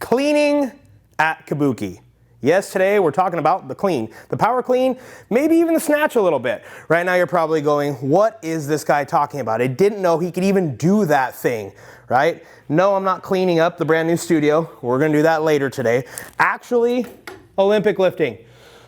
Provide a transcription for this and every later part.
Cleaning at Kabuki. Yes, today we're talking about the clean, the power clean, maybe even the snatch a little bit. Right now you're probably going, what is this guy talking about? I didn't know he could even do that thing, right? No, I'm not cleaning up the brand new studio. We're gonna do that later today. Actually, Olympic lifting.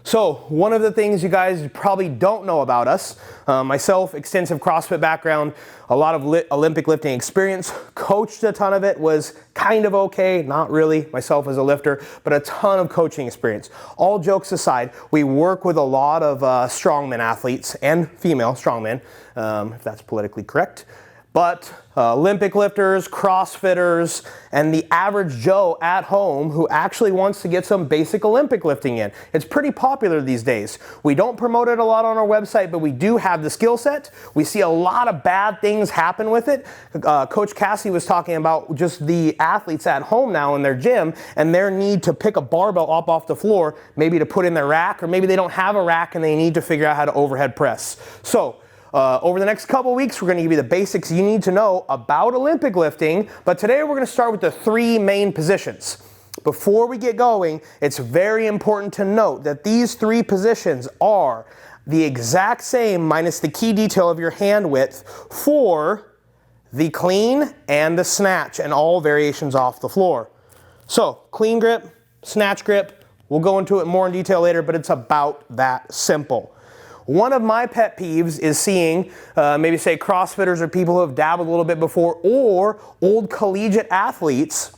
So one of the things you guys probably don't know about us, myself, extensive CrossFit background, a lot of Olympic lifting experience, coached a ton of it, was kind of okay, not really myself as a lifter, but a ton of coaching experience. All jokes aside, we work with a lot of strongman athletes and female strongmen, if that's politically correct. But Olympic lifters, CrossFitters, and the average Joe at home who actually wants to get some basic Olympic lifting in. It's pretty popular these days. We don't promote it a lot on our website, but we do have the skill set. We see a lot of bad things happen with it. Coach Cassie was talking about just the athletes at home now in their gym and their need to pick a barbell up off the floor, maybe to put in their rack, or maybe they don't have a rack and they need to figure out how to overhead press. So, over the next couple weeks, we're going to give you the basics you need to know about Olympic lifting, but today we're going to start with the 3 main positions. Before we get going, it's very important to note that these 3 positions are the exact same minus the key detail of your hand width for the clean and the snatch and all variations off the floor. So, clean grip, snatch grip, we'll go into it more in detail later, but it's about that simple. One of my pet peeves is seeing maybe say CrossFitters or people who have dabbled a little bit before, or old collegiate athletes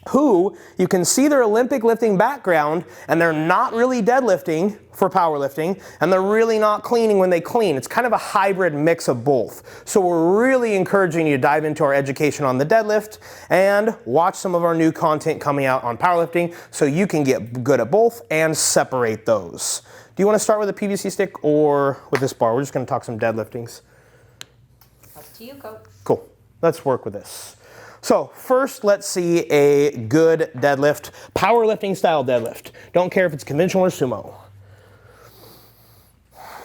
who you can see their Olympic lifting background and they're not really deadlifting for powerlifting and they're really not cleaning when they clean. It's kind of a hybrid mix of both. So we're really encouraging you to dive into our education on the deadlift and watch some of our new content coming out on powerlifting so you can get good at both and separate those. Do you want to start with a PVC stick or with this bar? We're just going to talk some deadliftings. Up to you, Coach. Cool. Let's work with this. So first, let's see a good deadlift, powerlifting style deadlift. Don't care if it's conventional or sumo.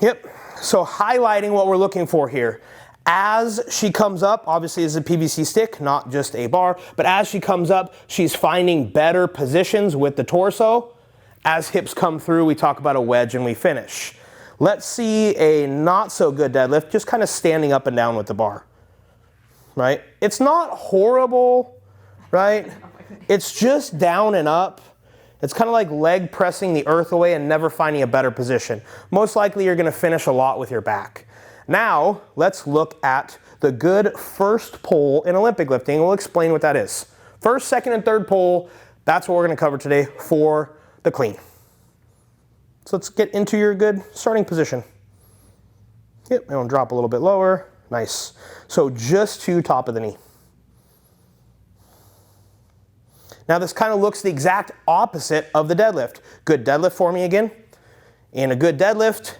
Yep. So highlighting what we're looking for here. As she comes up, obviously it's a PVC stick, not just a bar, but as she comes up, she's finding better positions with the torso. As hips come through, we talk about a wedge and we finish. Let's see a not so good deadlift, just kind of standing up and down with the bar, right? It's not horrible, right? It's just down and up. It's kind of like leg pressing the earth away and never finding a better position. Most likely you're going to finish a lot with your back. Now, let's look at the good first pull in Olympic lifting. We'll explain what that is. First, second, and third pull, that's what we're going to cover today for the clean. So let's get into your good starting position. Yep, and we'll drop a little bit lower. Nice. So just to top of the knee. Now this kind of looks the exact opposite of the deadlift. Good deadlift for me again. In a good deadlift,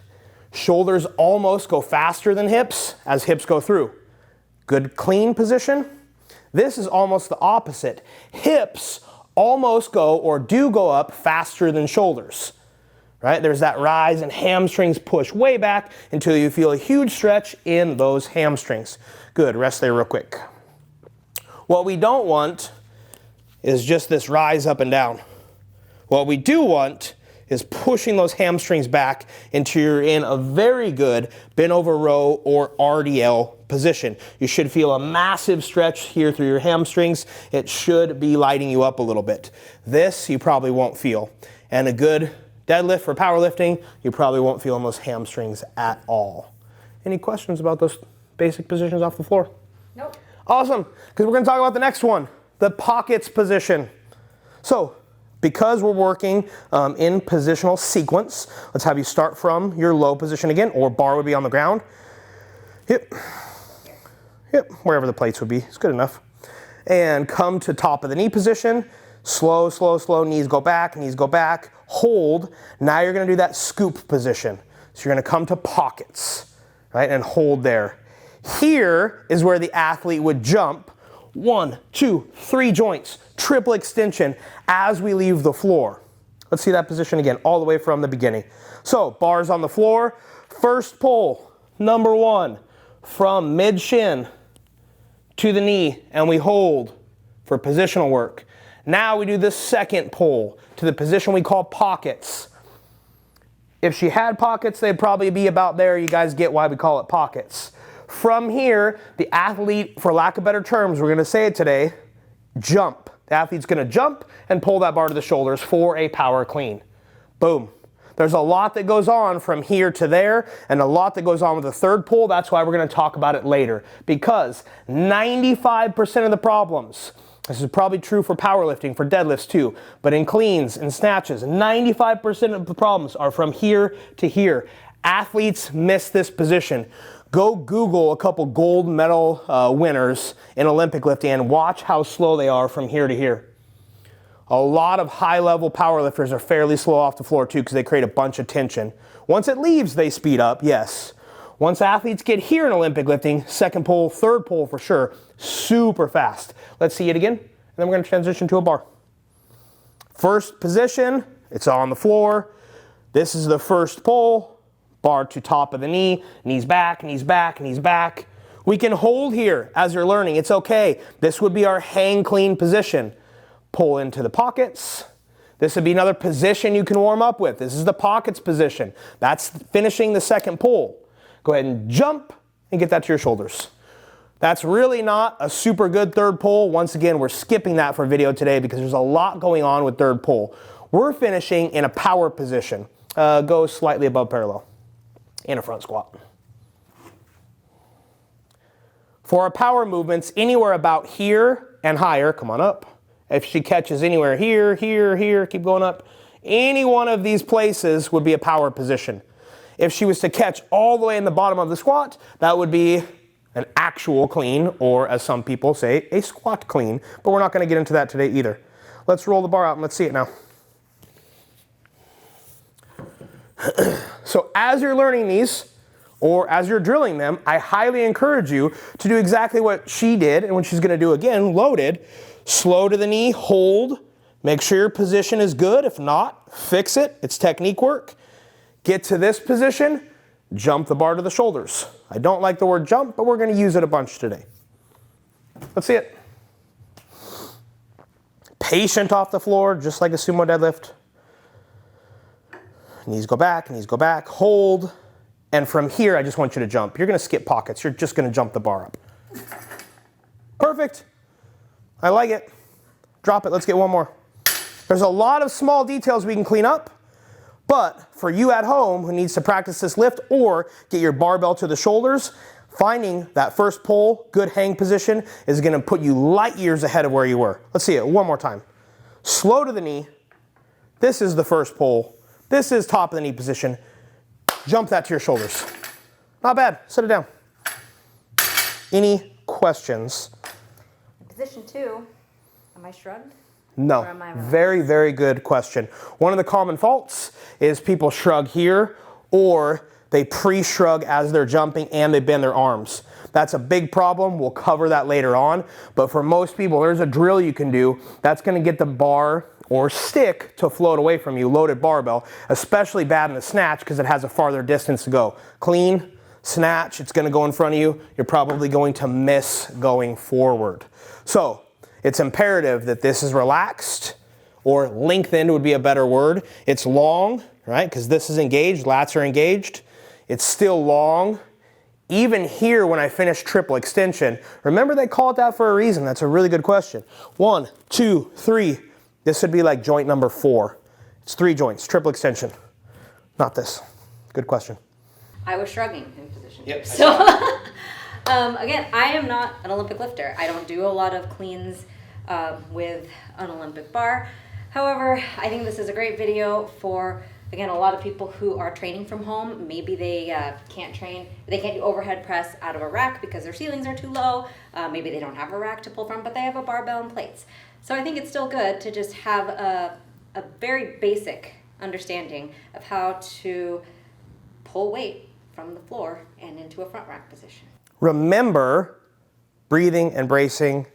shoulders almost go faster than hips as hips go through. Good clean position. This is almost the opposite. Hips almost go or do go up faster than shoulders, right? There's that rise and hamstrings push way back until you feel a huge stretch in those hamstrings. Good, rest there real quick. What we don't want is just this rise up and down. What we do want is pushing those hamstrings back until you're in a very good bent over row or RDL position. You should feel a massive stretch here through your hamstrings. It should be lighting you up a little bit. This you probably won't feel. And a good deadlift for powerlifting, you probably won't feel in those hamstrings at all. Any questions about those basic positions off the floor? Nope. Awesome, because we're going to talk about the next one, the pockets position. So, because we're working in positional sequence, let's have you start from your low position again, or bar would be on the ground. Yep. Yep, wherever the plates would be, it's good enough. And come to top of the knee position. Slow, slow, slow, knees go back, hold. Now you're gonna do that scoop position. So you're gonna come to pockets, right, and hold there. Here is where the athlete would jump 1, 2, 3 joints, triple extension as we leave the floor. Let's see that position again, all the way from the beginning. So bars on the floor, first pull, number 1, from mid shin to the knee, and we hold for positional work. Now we do the second pull to the position we call pockets. If she had pockets, they'd probably be about there. You guys get why we call it pockets. From here, the athlete, for lack of better terms, we're going to say it today, jump. The athlete's going to jump and pull that bar to the shoulders for a power clean. Boom. There's a lot that goes on from here to there and a lot that goes on with the third pull. That's why we're going to talk about it later, because 95% of the problems, this is probably true for powerlifting, for deadlifts too, but in cleans and snatches, 95% of the problems are from here to here. Athletes miss this position. Go Google a couple gold medal winners in Olympic lifting and watch how slow they are from here to here. A lot of high-level powerlifters are fairly slow off the floor too because they create a bunch of tension. Once it leaves, they speed up, yes. Once athletes get here in Olympic lifting, second pull, third pull for sure, super fast. Let's see it again, and then we're going to transition to a bar. First position, it's on the floor. This is the first pull. Bar to top of the knee, knees back, knees back, knees back. We can hold here as you're learning. It's okay. This would be our hang clean position. Pull into the pockets. This would be another position you can warm up with. This is the pockets position. That's finishing the second pull. Go ahead and jump and get that to your shoulders. That's really not a super good third pull. Once again, we're skipping that for video today because there's a lot going on with third pull. We're finishing in a power position. Go slightly above parallel. In a front squat. For our power movements, anywhere about here and higher, come on up. If she catches anywhere here, here, here, keep going up. Any one of these places would be a power position. If she was to catch all the way in the bottom of the squat, that would be an actual clean, or as some people say, a squat clean. But we're not going to get into that today either. Let's roll the bar out and let's see it now. So as you're learning these, or as you're drilling them, I highly encourage you to do exactly what she did and what she's going to do again, loaded. Slow to the knee, hold. Make sure your position is good. If not, fix it. It's technique work. Get to this position, jump the bar to the shoulders. I don't like the word jump, but we're going to use it a bunch today. Let's see it. Patient off the floor, just like a sumo deadlift. Knees go back, hold. And from here, I just want you to jump. You're going to skip pockets. You're just going to jump the bar up. Perfect. I like it. Drop it. Let's get one more. There's a lot of small details we can clean up, but for you at home who needs to practice this lift or get your barbell to the shoulders, finding that first pull, good hang position, is going to put you light years ahead of where you were. Let's see it one more time. Slow to the knee. This is the first pull. This is top of the knee position. Jump that to your shoulders. Not bad. Set it down. Any questions? Position 2, am I shrugged? No. Very, very good question. One of the common faults is people shrug here or they pre-shrug as they're jumping and they bend their arms. That's a big problem. We'll cover that later on. But for most people, there's a drill you can do that's going to get the bar or stick to float away from you, loaded barbell, especially bad in the snatch because it has a farther distance to go. Clean, snatch, it's going to go in front of you. You're probably going to miss going forward. So it's imperative that this is relaxed, or lengthened would be a better word. It's long, right, because this is engaged, lats are engaged. It's still long. Even here when I finish triple extension, remember they call it that for a reason. That's a really good question. 1, 2, 3. This would be like joint number 4. It's 3 joints, triple extension. Not this. Good question. I was shrugging in position. Yep. So, again, I am not an Olympic lifter. I don't do a lot of cleans with an Olympic bar. However, I think this is a great video for, again, a lot of people who are training from home. Maybe they can't do overhead press out of a rack because their ceilings are too low. Maybe they don't have a rack to pull from, but they have a barbell and plates. So I think it's still good to just have a very basic understanding of how to pull weight from the floor and into a front rack position. Remember, breathing and bracing,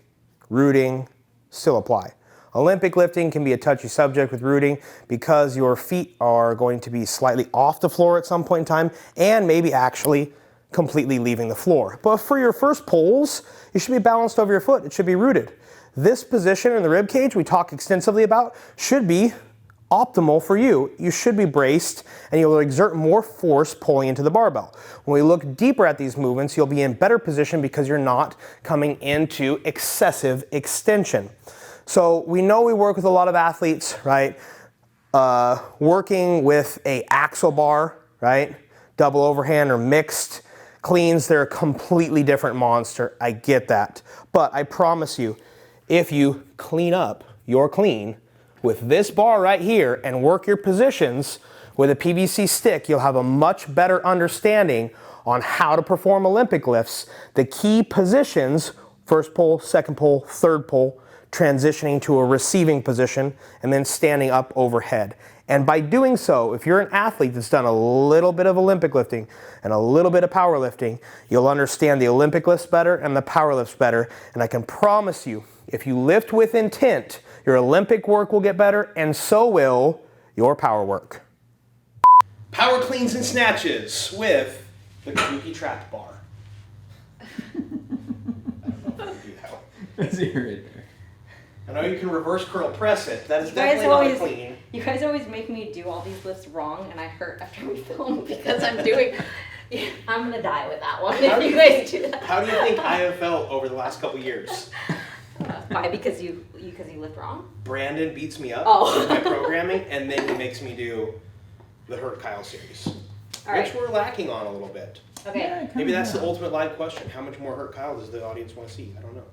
rooting still apply. Olympic lifting can be a touchy subject with rooting because your feet are going to be slightly off the floor at some point in time and maybe actually completely leaving the floor. But for your first pulls, you should be balanced over your foot. It should be rooted. This position in the rib cage we talk extensively about should be optimal for you. You should be braced and you'll exert more force pulling into the barbell. When we look deeper at these movements, you'll be in better position because you're not coming into excessive extension. So we know we work with a lot of athletes, right? Working with a axle bar, right? Double overhand or mixed cleans, they're a completely different monster. I get that. But I promise you, if you clean up your clean with this bar right here and work your positions with a PVC stick, you'll have a much better understanding on how to perform Olympic lifts. The key positions, first pull, second pull, third pull, transitioning to a receiving position, and then standing up overhead. And by doing so, if you're an athlete that's done a little bit of Olympic lifting and a little bit of powerlifting, you'll understand the Olympic lifts better and the power lifts better. And I can promise you, if you lift with intent, your Olympic work will get better, and so will your power work. Power cleans and snatches with the Kabuki track bar. I don't know if you do that one. Let's hear it. I know you can reverse curl press it. That is definitely not a clean. You guys always make me do all these lifts wrong, and I hurt after we film because I'm doing. I'm gonna die with that one if you guys do that. How do you think I have felt over the last couple years? Why? Because you lift wrong? Brandon beats me up Oh. with my programming, and then he makes me do the Hurt Kyle series, All which right. we're lacking on a little bit. Okay. Maybe that's the ultimate live question. How much more Hurt Kyle does the audience want to see? I don't know.